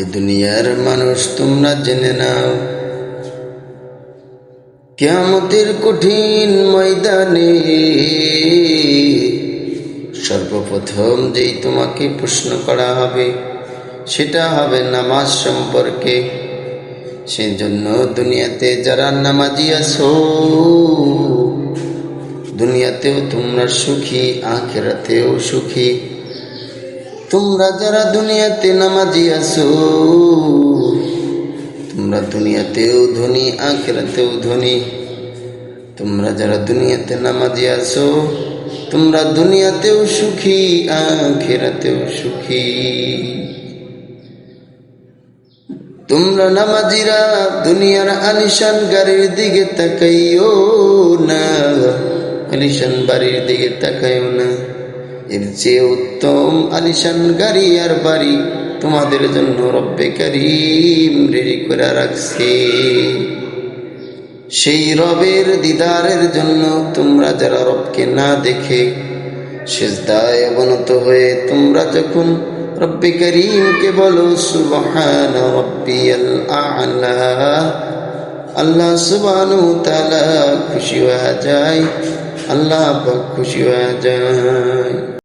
এ দুনিয়ার মানুষ তোমরা জেনে নাও, কিয়ামতের কঠিন ময়দানে সর্বপ্রথম যেই তোমাকে প্রশ্ন করা হবে সেটা হবে নামাজ সম্পর্কে। সেই জন্য দুনিয়াতে যারা নামাজি আছো, দুনিয়াতেও তোমরা সুখী, আখিরাতেও সুখী। তোমরা যারা দুনিয়াতে নামাজি আছো, তোমরা দুনিয়াতেও ধনী, আখিরাতেও ধনী। তোমরা যারা দুনিয়াতে নামাজি আছো, তোমরা দুনিয়াতেও সুখী, আখিরাতেও সুখী। তোমরা নামাজিরা দুনিয়ার আলিশান গাড়ির দিকে তাকাইও না, আলিশান বাড়ির দিকে তাকাইও না। এর চেয়ে উত্তম আলিশান গাড়ি আর বাড়ি তোমাদের জন্য রব্বে কারীম রেডি করে রাখছে। সেই রবের দিদারের জন্য তোমরা যারা রবকে না দেখে সিজদায় অবনত হয়ে তোমরা যখন রব্বে কারীমকে বলো সুবহান রাব্বিয়াল আ'লা, আল্লাহ সুবহানাহু ওয়া তাআলা খুশি হয়ে যায়, আল্লাহ পাক খুশি হয়ে যায়।